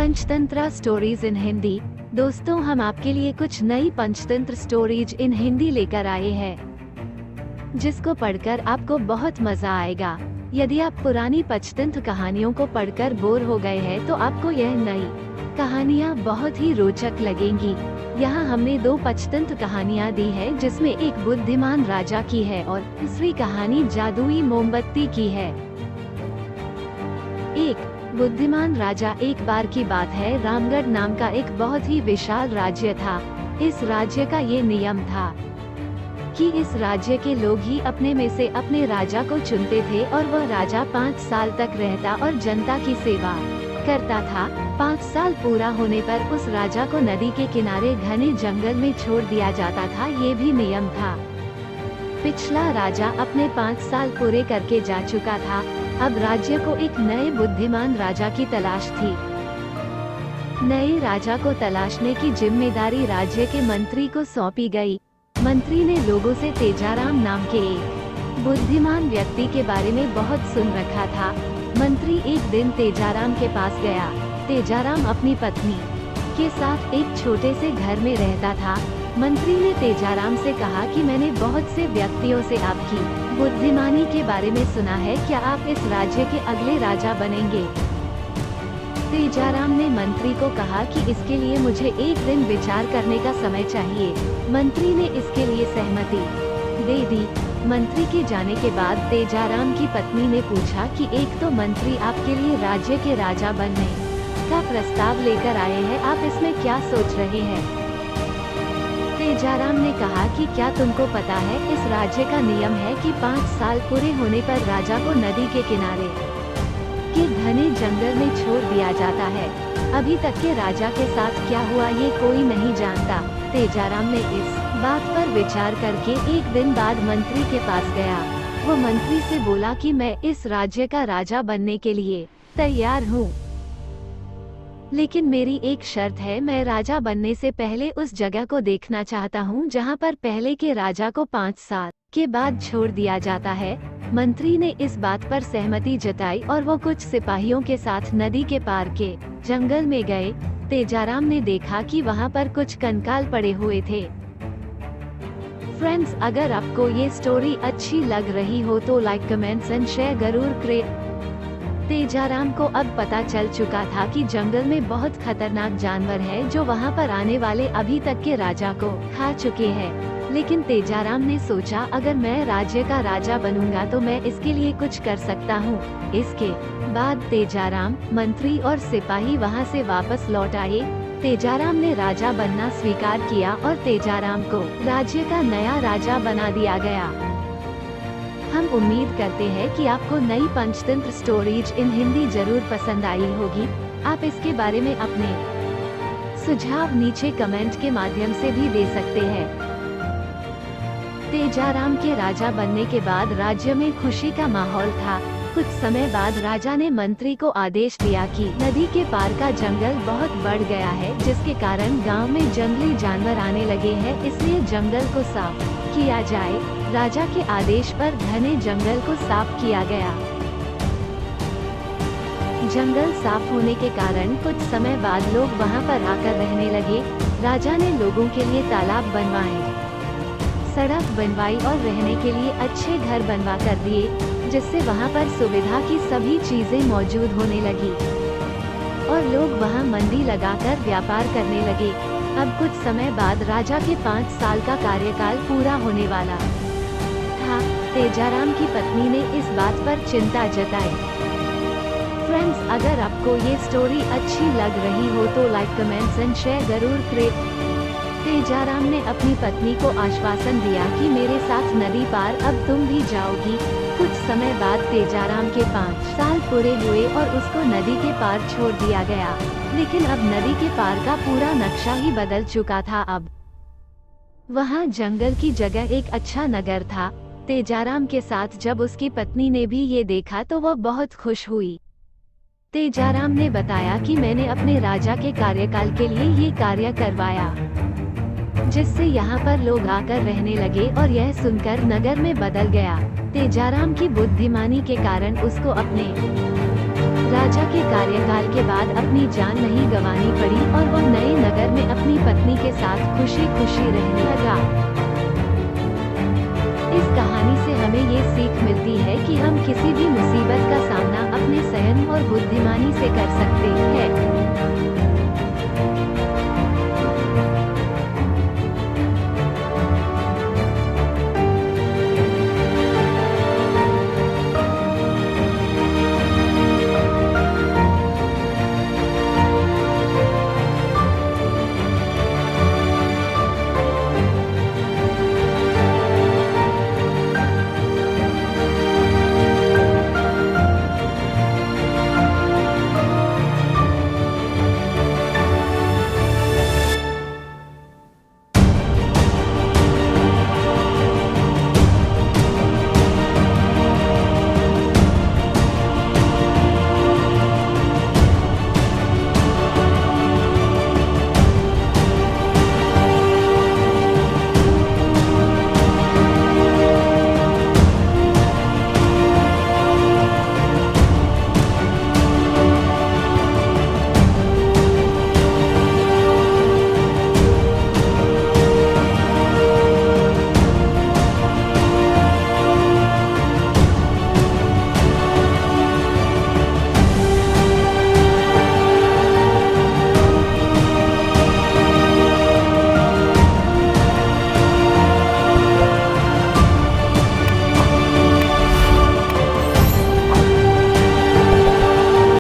Panchatantra stories in Hindi. दोस्तों, हम आपके लिए कुछ नई पंचतंत्र स्टोरीज इन हिंदी लेकर आए हैं, जिसको पढ़कर आपको बहुत मजा आएगा। यदि आप पुरानी पंचतंत्र कहानियों को पढ़कर बोर हो गए हैं तो आपको यह नई कहानियाँ बहुत ही रोचक लगेंगी। यहाँ हमने 2 पंचतंत्र कहानियाँ दी है, जिसमें एक बुद्धिमान राजा की है और दूसरी कहानी जादुई मोमबत्ती की है। एक बुद्धिमान राजा। एक बार की बात है, रामगढ़ नाम का एक बहुत ही विशाल राज्य था। इस राज्य का ये नियम था कि इस राज्य के लोग ही अपने में से अपने राजा को चुनते थे और वह राजा 5 साल तक रहता और जनता की सेवा करता था। 5 साल पूरा होने पर उस राजा को नदी के किनारे घने जंगल में छोड़ दिया जाता था। ये भी नियम था। पिछला राजा अपने 5 साल पूरे करके जा चुका था। अब राज्य को एक नए बुद्धिमान राजा की तलाश थी। नए राजा को तलाशने की जिम्मेदारी राज्य के मंत्री को सौंपी गई। मंत्री ने लोगों से तेजाराम नाम के एक बुद्धिमान व्यक्ति के बारे में बहुत सुन रखा था। मंत्री एक दिन तेजाराम के पास गया। तेजाराम अपनी पत्नी के साथ एक छोटे से घर में रहता था। मंत्री ने तेजाराम से कहा कि मैंने बहुत से व्यक्तियों से आपकी बुद्धिमानी के बारे में सुना है, क्या आप इस राज्य के अगले राजा बनेंगे? तेजाराम ने मंत्री को कहा कि इसके लिए मुझे एक दिन विचार करने का समय चाहिए। मंत्री ने इसके लिए सहमति दे दी। मंत्री के जाने के बाद तेजाराम की पत्नी ने पूछा कि एक तो मंत्री आपके लिए राज्य के राजा बनने का प्रस्ताव लेकर आए हैं, आप इसमें क्या सोच रहे हैं? तेजाराम ने कहा कि क्या तुमको पता है, इस राज्य का नियम है कि 5 साल पूरे होने पर राजा को नदी के किनारे के घने जंगल में छोड़ दिया जाता है। अभी तक के राजा के साथ क्या हुआ ये कोई नहीं जानता। तेजाराम ने इस बात पर विचार करके एक दिन बाद मंत्री के पास गया। वो मंत्री से बोला कि मैं इस राज्य का राजा बनने के लिए तैयार हूँ, लेकिन मेरी एक शर्त है, मैं राजा बनने से पहले उस जगह को देखना चाहता हूँ जहाँ पर पहले के राजा को 5 साल के बाद छोड़ दिया जाता है। मंत्री ने इस बात पर सहमति जताई और वो कुछ सिपाहियों के साथ नदी के पार के जंगल में गए। तेजाराम ने देखा कि वहाँ पर कुछ कंकाल पड़े हुए थे। फ्रेंड्स, अगर आपको ये स्टोरी अच्छी लग रही हो तो लाइक, कमेंट्स एंड शेयर जरूर करें। तेजाराम को अब पता चल चुका था कि जंगल में बहुत खतरनाक जानवर है जो वहाँ पर आने वाले अभी तक के राजा को खा चुके हैं। लेकिन तेजाराम ने सोचा, अगर मैं राज्य का राजा बनूंगा तो मैं इसके लिए कुछ कर सकता हूँ। इसके बाद तेजाराम, मंत्री और सिपाही वहाँ से वापस लौट आए। तेजाराम ने राजा बनना स्वीकार किया और तेजाराम को राज्य का नया राजा बना दिया गया। हम उम्मीद करते हैं कि आपको नई पंचतंत्र स्टोरीज इन हिंदी जरूर पसंद आई होगी। आप इसके बारे में अपने सुझाव नीचे कमेंट के माध्यम से भी दे सकते हैं। तेजाराम के राजा बनने के बाद राज्य में खुशी का माहौल था। कुछ समय बाद राजा ने मंत्री को आदेश दिया कि नदी के पार का जंगल बहुत बढ़ गया है, जिसके कारण गांव में जंगली जानवर आने लगे हैं, इसलिए जंगल को साफ किया जाए। राजा के आदेश पर घने जंगल को साफ किया गया। जंगल साफ होने के कारण कुछ समय बाद लोग वहां पर आकर रहने लगे। राजा ने लोगों के लिए तालाब बनवाए, सड़क बनवाई और रहने के लिए अच्छे घर बनवा कर दिए, जिससे वहां पर सुविधा की सभी चीजें मौजूद होने लगी और लोग वहां मंडी लगाकर व्यापार करने लगे। अब कुछ समय बाद राजा के 5 साल का कार्यकाल पूरा होने वाला था। तेजाराम की पत्नी ने इस बात पर चिंता जताई। फ्रेंड्स, अगर आपको ये स्टोरी अच्छी लग रही हो तो लाइक, कमेंट्स एंड शेयर जरूर करें। तेजाराम ने अपनी पत्नी को आश्वासन दिया कि मेरे साथ नदी पार अब तुम भी जाओगी। कुछ समय बाद तेजाराम के 5 साल पूरे हुए और उसको नदी के पार छोड़ दिया गया। लेकिन अब नदी के पार का पूरा नक्शा ही बदल चुका था। अब वहाँ जंगल की जगह एक अच्छा नगर था। तेजाराम के साथ जब उसकी पत्नी ने भी ये देखा तो वह बहुत खुश हुई। तेजाराम ने बताया कि मैंने अपने राजा के कार्यकाल के लिए ये कार्य करवाया, जिससे यहाँ पर लोग आकर रहने लगे और यह सुनकर नगर में बदल गया। तेजाराम की बुद्धिमानी के कारण उसको अपने राजा के कार्यकाल के बाद अपनी जान नहीं गंवानी पड़ी और वो नए नगर में अपनी पत्नी के साथ खुशी खुशी रहने लगा। इस कहानी से हमें ये सीख मिलती है कि हम किसी भी मुसीबत का सामना